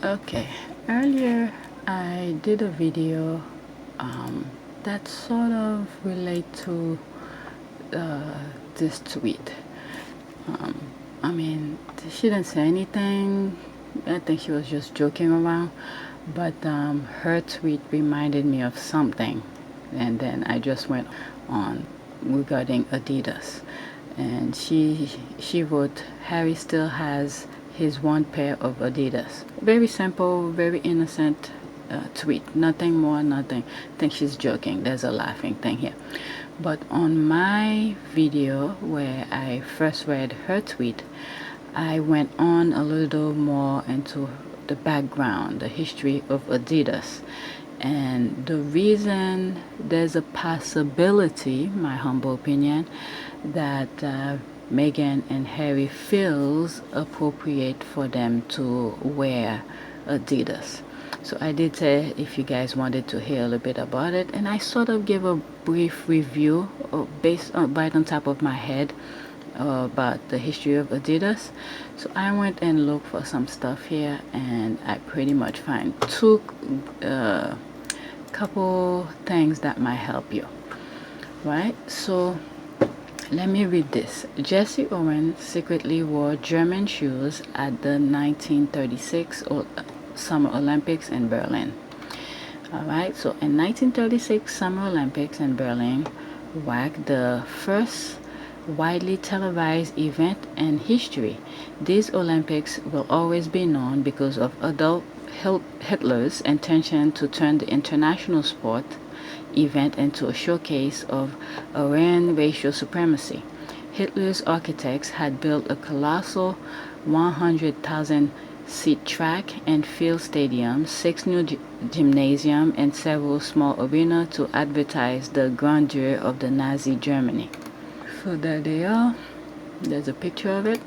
Okay, earlier I did a video that sort of relate to this tweet. I mean, she didn't say anything. I think she was just joking around, but her tweet reminded me of something, and then I just went on regarding Adidas, and she wrote, Harry still has his one pair of Adidas. Very simple, very innocent tweet. Nothing more, nothing. I think she's joking. There's a laughing thing here. But on my video where I first read her tweet, I went on a little more into the background, the history of Adidas. And the reason there's a possibility, my humble opinion, that Meghan and Harry feels appropriate for them to wear Adidas. So I did say if you guys wanted to hear a little bit about it, and I sort of gave a brief review based on right on top of my head about the history of Adidas. So I went and looked for some stuff here, and I pretty much find two couple things that might help you, right? So let me read this. Jesse Owens secretly wore German shoes at the 1936 Summer Olympics in Berlin. Alright, so in 1936 Summer Olympics in Berlin, WAC, the first widely televised event in history. These Olympics will always be known because of Adolf Hitler's intention to turn the international sport event into a showcase of Aryan racial supremacy. Hitler's architects had built a colossal 100,000 seat track and field stadium, 6 new gymnasium, and several small arenas to advertise the grandeur of the Nazi Germany. So there they are. There's a picture of it.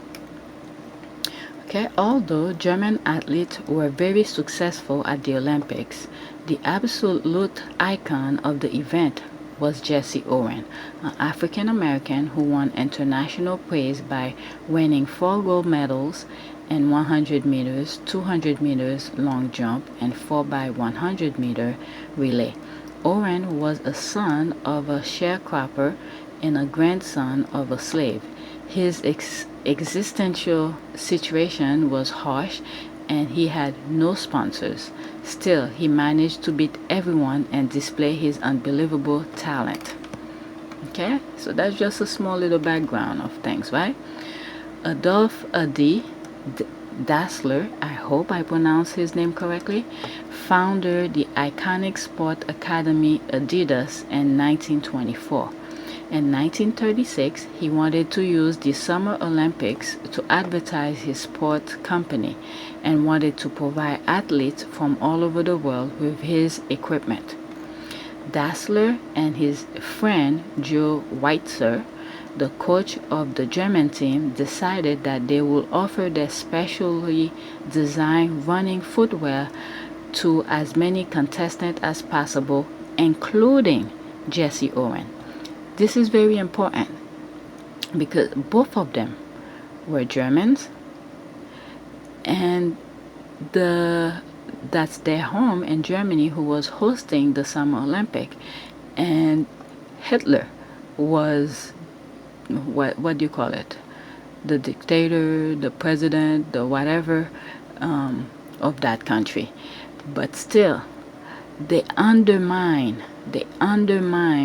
Okay, although German athletes were very successful at the Olympics, the absolute icon of the event was Jesse Owens, an African American who won international praise by winning 4 gold medals in 100 meters, 200 meters long jump, and 4x100 meter relay. Owens was a son of a sharecropper and a grandson of a slave. His existential situation was harsh, and he had no sponsors. Still, he managed to beat everyone and display his unbelievable talent. Okay, so that's just a small little background of things, right? Adolf Dassler, I hope I pronounced his name correctly, founded the iconic sport academy Adidas in 1924. In 1936, he wanted to use the Summer Olympics to advertise his sport company and wanted to provide athletes from all over the world with his equipment. Dassler and his friend Joe Weitzer, the coach of the German team, decided that they would offer their specially designed running footwear to as many contestants as possible, including Jesse Owens. This is very important because both of them were Germans, and that's their home in Germany who was hosting the Summer Olympic, and Hitler was what do you call it, the dictator, the president, the whatever of that country. But still they undermine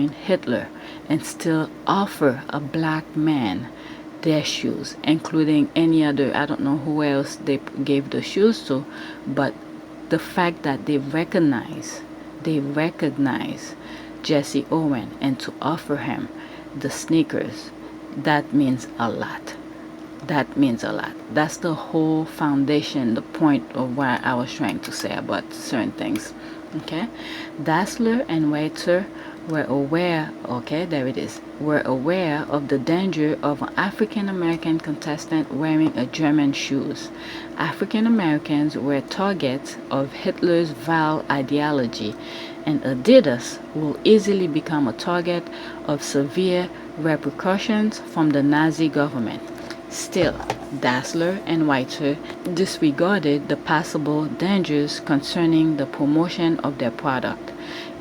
Hitler and still offer a black man their shoes, including any other, I don't know who else they gave the shoes to, but the fact that they recognize Jesse Owens and to offer him the sneakers, that means a lot. That's the whole foundation, the point of what I was trying to say about certain things. Okay, Dassler and Weitzer were aware, were aware of the danger of an African American contestant wearing a German shoes. African Americans were targets of Hitler's vile ideology, and Adidas will easily become a target of severe repercussions from the Nazi government. Still, Dassler and Whiter disregarded the possible dangers concerning the promotion of their product,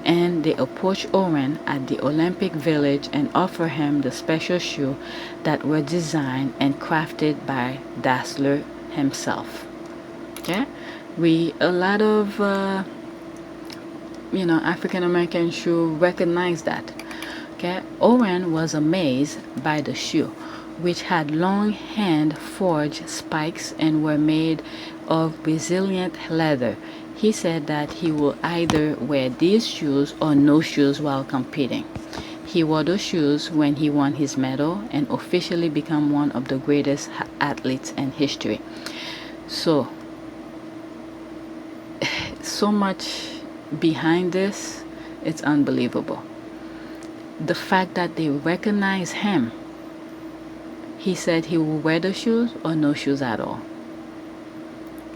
and they approached Owen at the Olympic Village and offered him the special shoe that were designed and crafted by Dassler himself. Okay, a lot of African American shoe recognize that. Okay, Owen was amazed by the shoe, which had long hand forged spikes and were made of resilient leather. He said that he will either wear these shoes or no shoes while competing. He wore those shoes when he won his medal and officially became one of the greatest athletes in history. So much behind this, it's unbelievable. The fact that they recognize him, he said he will wear the shoes or no shoes at all.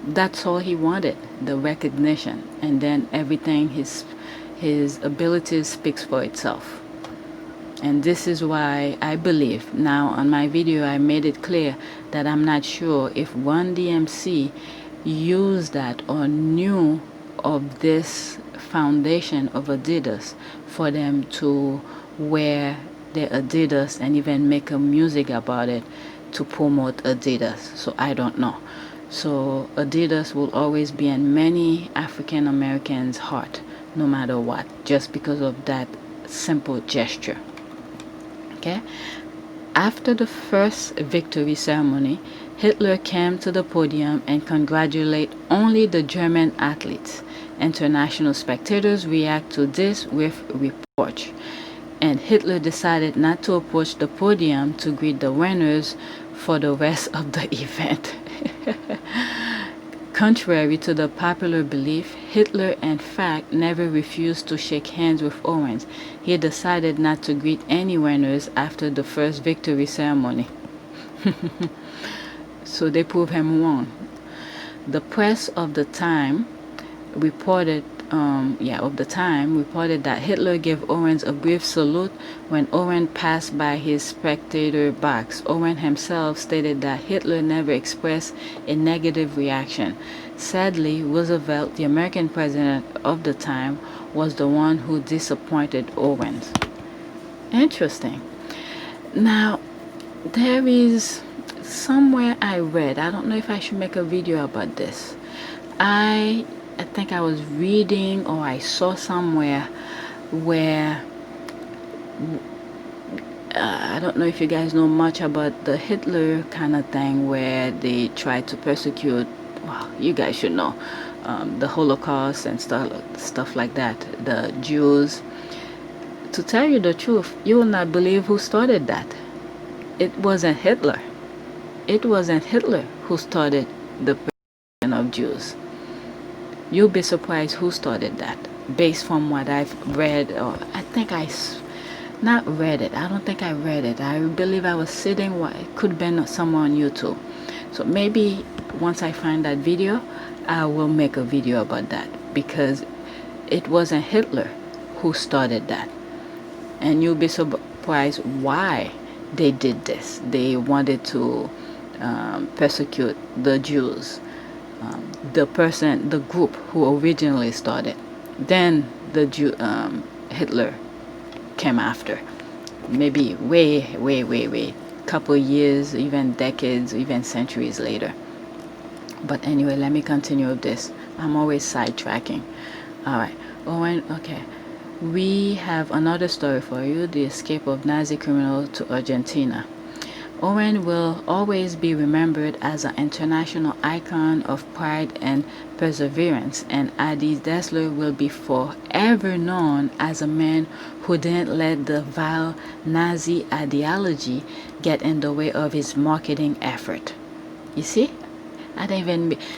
That's all he wanted, the recognition, and then everything, his abilities speaks for itself. And this is why I believe, now on my video I made it clear that I'm not sure if Run-D.M.C used that or knew of this foundation of Adidas for them to wear their Adidas and even make a music about it to promote Adidas. So I don't know. So Adidas will always be in many African Americans' heart, no matter what, just because of that simple gesture. Okay. After the first victory ceremony, Hitler came to the podium and congratulated only the German athletes. International spectators react to this with reproach, and Hitler decided not to approach the podium to greet the winners for the rest of the event. Contrary to the popular belief, Hitler in fact never refused to shake hands with Owens. He decided not to greet any winners after the first victory ceremony. So they proved him wrong. The press of the time reported that Hitler gave Owens a brief salute when Owens passed by his spectator box. Owens himself stated that Hitler never expressed a negative reaction. Sadly, Roosevelt, the American president of the time, was the one who disappointed Owens. Interesting. Now, there is somewhere I read, I don't know if I should make a video about this. I think I was reading or I saw somewhere where I don't know if you guys know much about the Hitler kind of thing where they tried to persecute, well, you guys should know, the Holocaust and stuff like that, the Jews. To tell you the truth, you will not believe who started that. It wasn't Hitler. It wasn't Hitler who started the persecution of Jews. You'll be surprised who started that, based from what I've read, or I think not read it. I don't think I read it. I believe I was sitting, it could have been somewhere on YouTube. So maybe once I find that video, I will make a video about that, because it wasn't Hitler who started that. And you'll be surprised why they did this. They wanted to persecute the Jews. The group who originally started. Then Hitler came after. Maybe way, couple years, even decades, even centuries later. But anyway, let me continue with this. I'm always sidetracking. Alright, Owen, okay. We have another story for you, the escape of Nazi criminal to Argentina. Owen will always be remembered as an international icon of pride and perseverance, and Adidas Dassler will be forever known as a man who didn't let the vile Nazi ideology get in the way of his marketing effort. You see?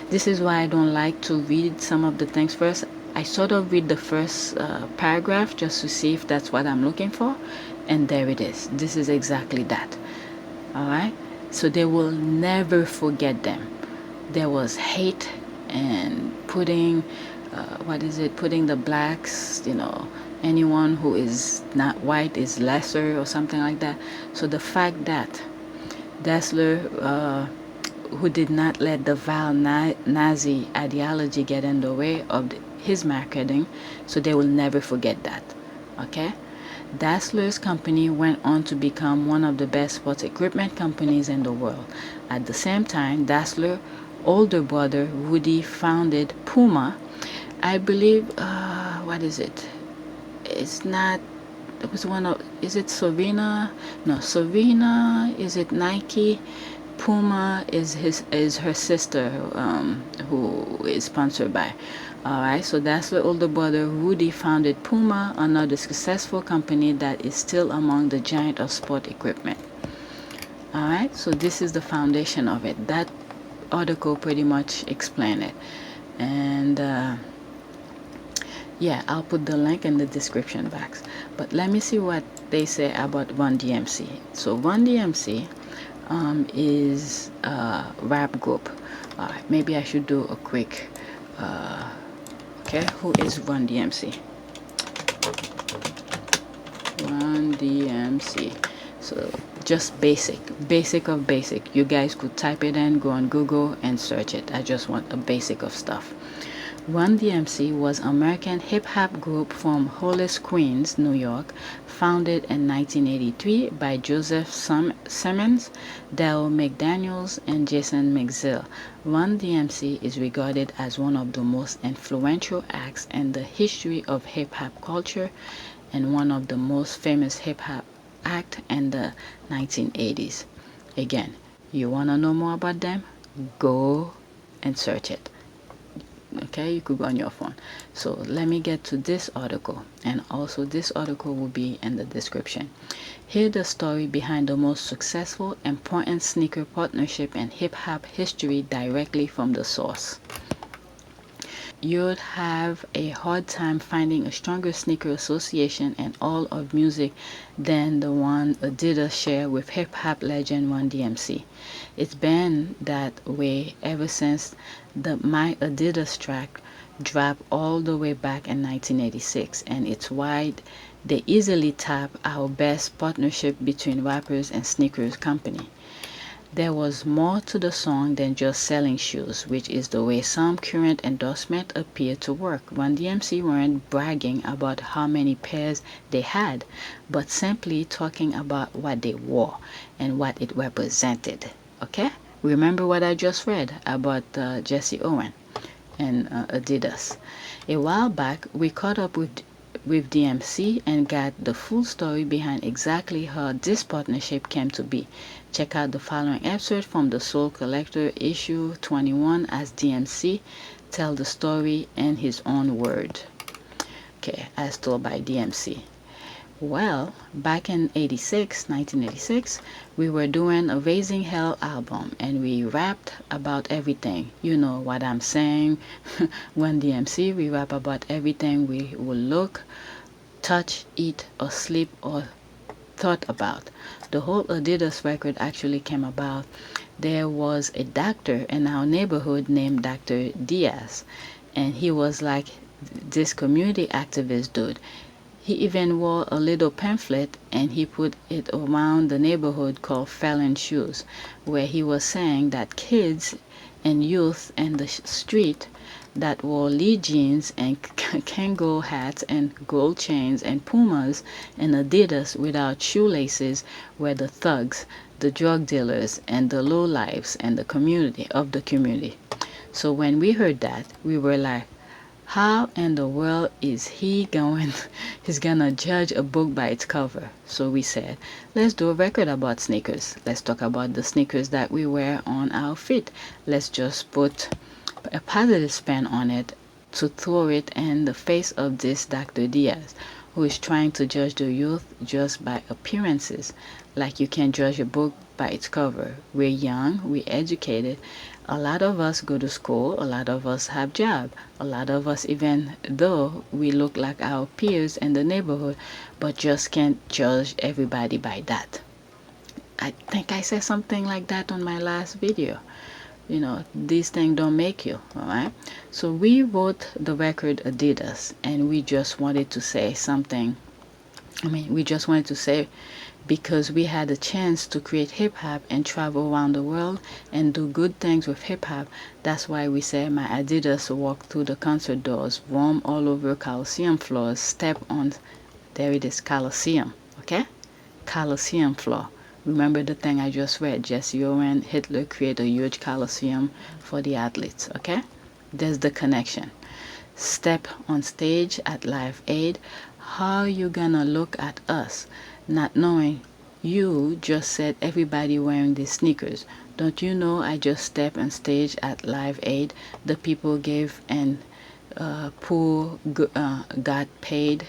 This is why I don't like to read some of the things first. I sort of read the first paragraph just to see if that's what I'm looking for, and there it is. This is exactly that. Alright, so they will never forget them. There was hate and putting the blacks, anyone who is not white is lesser or something like that. So the fact that Dassler, who did not let the vile Nazi ideology get in the way of his marketing, so they will never forget that. Okay? Dassler's company went on to become one of the best sports equipment companies in the world. At the same time, Dassler's older brother Woody founded Puma. I believe, what is it? It's not. It was one of. Is it Savina? No, Savina. Is it Nike? Puma is her sister, who is sponsored by. All right, so that's the older brother. Rudy founded Puma, another successful company that is still among the giant of sport equipment. All right, so this is the foundation of it. That article pretty much explained it, and yeah, I'll put the link in the description box. But let me see what they say about Run-D.M.C. So Run-D.M.C. Is a rap group. Maybe I should do a quick. Okay, who is Run-D.M.C? Run-D.M.C. So just basic of basic. You guys could type it in, go on Google and search it. I just want a basic of stuff. Run-D.M.C. was an American hip-hop group from Hollis, Queens, New York, founded in 1983 by Joseph Simmons, Dale McDaniels, and Jason McZill. Run-D.M.C. is regarded as one of the most influential acts in the history of hip-hop culture and one of the most famous hip-hop acts in the 1980s. Again, you want to know more about them? Go and search it. Okay, you could go on your phone. So let me get to this article, and also this article will be in the description. Hear the story behind the most successful, important sneaker partnership in hip-hop history directly from the source. You'd have a hard time finding a stronger sneaker association in all of music than the one Adidas share with hip-hop legend Run-D.M.C. It's been that way ever since the My Adidas track dropped all the way back in 1986, and it's why they easily tap our best partnership between rappers and sneakers company. There was more to the song than just selling shoes, which is the way some current endorsements appear to work. Run-D.M.C. weren't bragging about how many pairs they had, but simply talking about what they wore and what it represented. Okay? Remember what I just read about Jesse Owens and Adidas. A while back, we caught up with DMC and got the full story behind exactly how this partnership came to be. Check out the following excerpt from the Soul Collector issue 21 as DMC tells the story in his own word. Okay, as told by DMC. Well, back in 1986, we were doing a Raising Hell album and we rapped about everything. You know what I'm saying. When DMC, we rap about everything we will look, touch, eat, or sleep, or thought about. The whole Adidas record actually came about. There was a doctor in our neighborhood named Dr. Diaz, and he was like this community activist dude. He even wore a little pamphlet and he put it around the neighborhood called Felon Shoes, where he was saying that kids and youth in the street that wore Lee jeans and Kangol hats and gold chains and Pumas and Adidas without shoelaces were the thugs, the drug dealers, and the lowlifes and the community. So when we heard that, we were like, how in the world is he's gonna judge a book by its cover? So we said, let's do a record about sneakers. Let's talk about the sneakers that we wear on our feet. Let's just put a positive spin on it to throw it in the face of this Dr. Diaz, who is trying to judge the youth just by appearances, like you can judge a book by its cover. We're young, we're educated. A lot of us go to school, a lot of us have jobs, a lot of us, even though we look like our peers in the neighborhood, but just can't judge everybody by that. I think I said something like that on my last video. You know, these things don't make you, all right? So we wrote the record Adidas, and we just wanted to say something. We just wanted to say because we had a chance to create hip-hop and travel around the world and do good things with hip-hop. That's why we say my Adidas walk through the concert doors, roam all over Coliseum floors, step on, there it is, Coliseum, okay? Coliseum floor. Remember the thing I just read, Jesse Owens, Hitler created a huge Coliseum for the athletes, okay? There's the connection. Step on stage at Live Aid. How you gonna look at us not knowing you just said everybody wearing these sneakers? Don't you know I just stepped on stage at Live Aid? The people gave and poor got paid.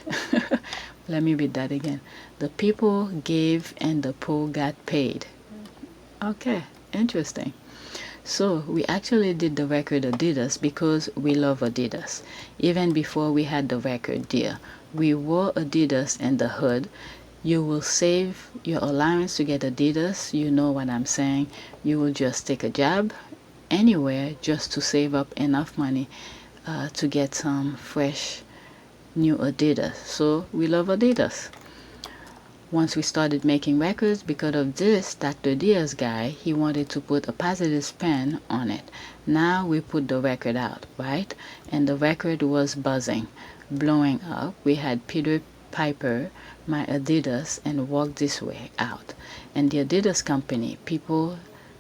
Let me read that again. The people gave and the poor got paid. Okay, interesting. So we actually did the record Adidas because we love Adidas. Even before we had the record deal, we wore Adidas in the hood. You will save your allowance to get Adidas. You know what I'm saying. You will just take a job anywhere just to save up enough money to get some fresh new Adidas. So we love Adidas. Once we started making records, because of this Dr. Diaz guy, he wanted to put a positive spin on it. Now we put the record out, right? And the record was buzzing, blowing up. We had Peter Piper, my Adidas, and Walk This Way out. And the Adidas company, people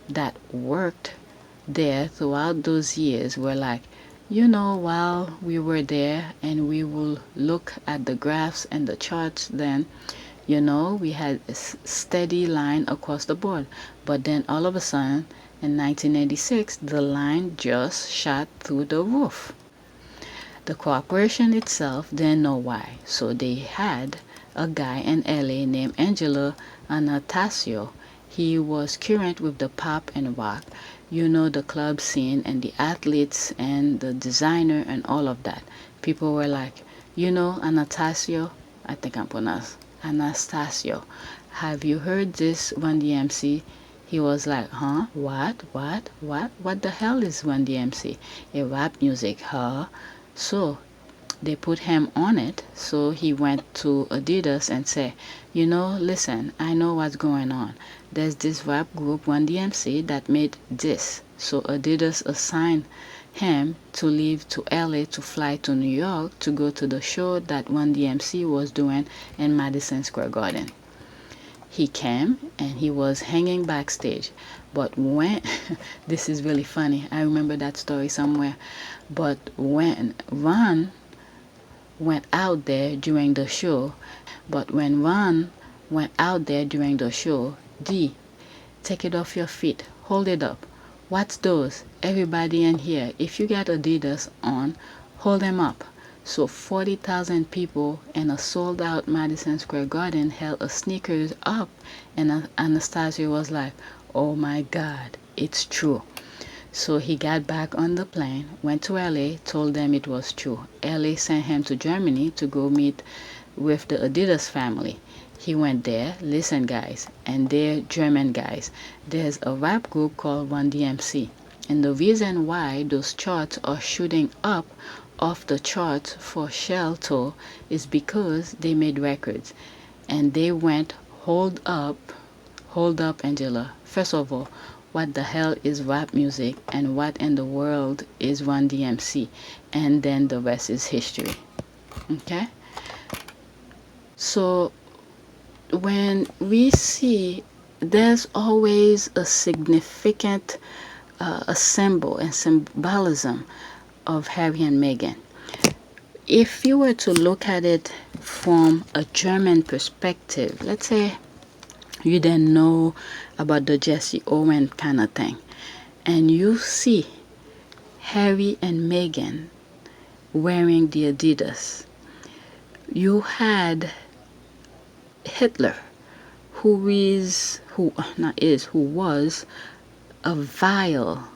that worked there throughout those years were like, you know, while we were there and we will look at the graphs and the charts then, you know, we had a steady line across the board. But then all of a sudden, in 1986, the line just shot through the roof. The corporation itself didn't know why. So they had a guy in LA named Angelo Anastasio. He was current with the pop and rock, you know, the club scene and the athletes and the designer and all of that. People were like, you know, Anastasio, I think I'm pronounced Anastasio, have you heard this Run-D.M.C? He was like, huh? What? What the hell is Run-D.M.C? A rap music, huh? So they put him on it. So he went to Adidas and said, you know, listen, I know what's going on. There's this rap group Run-D.M.C that made this. So Adidas assigned him to leave to LA to fly to New York to go to the show that Run-D.M.C was doing in Madison Square Garden. He came and he was hanging backstage. But when, this is really funny, I remember that story somewhere. But when Ron went out there during the show, D, take it off your feet, hold it up. What's those? Everybody in here, if you got Adidas on, hold them up. So 40,000 people in a sold-out Madison Square Garden held a sneakers up, and Anastasia was like, oh my God, it's true. So he got back on the plane, went to LA, told them it was true. LA sent him to Germany to go meet with the Adidas family. He went there, listen guys, and they're German guys. There's a rap group called Run-D.M.C. And the reason why those charts are shooting up off the charts for Shell Toe is because they made records. And they went, hold up, Angela. First of all, what the hell is rap music and what in the world is Run-D.M.C? And then the rest is history. Okay? So when we see, there's always a significant a symbol and symbolism of Harry and Meghan. If you were to look at it from a German perspective, let's say you didn't know about the Jesse Owens kind of thing, and you see Harry and Meghan wearing the Adidas, you had Hitler, who was a vile,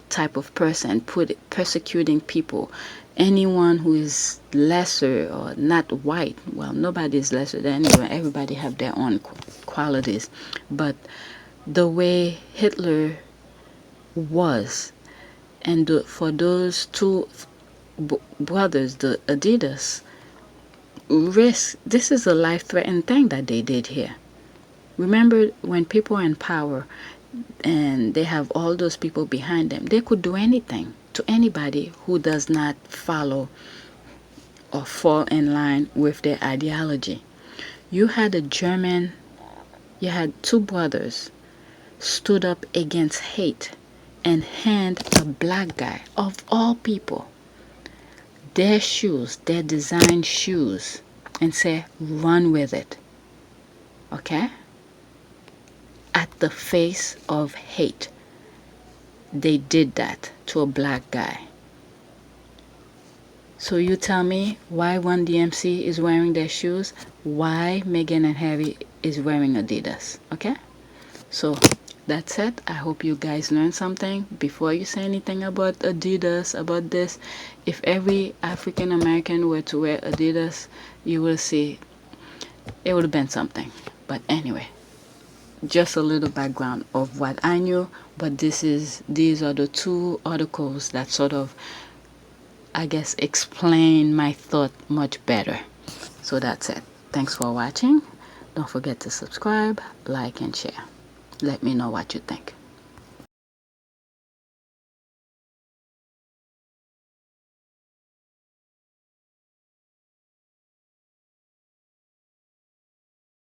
type of person, persecuting people. Anyone who is lesser or not white, well, nobody is lesser than anyone. Everybody have their own qualities. But the way Hitler was, and for those two brothers, the Adidas, risk. This is a life-threatening thing that they did here. Remember, when people are in power and they have all those people behind them, they could do anything to anybody who does not follow or fall in line with their ideology. You had two brothers stood up against hate and hand a black guy, of all people, their shoes, their design shoes, and say, run with it. Okay? At the face of hate, they did that to a black guy. So you tell me why Run-D.M.C is wearing their shoes, why Meghan and Harry is wearing Adidas. Okay? So that's it. I hope you guys learned something. Before you say anything about Adidas, about this, if every African American were to wear Adidas, you will see it would have been something. But anyway, just a little background of what I knew. But these are the two articles that sort of, I guess, explain my thought much better. So that's it. Thanks for watching. Don't forget to subscribe, like, and share. Let me know what you think.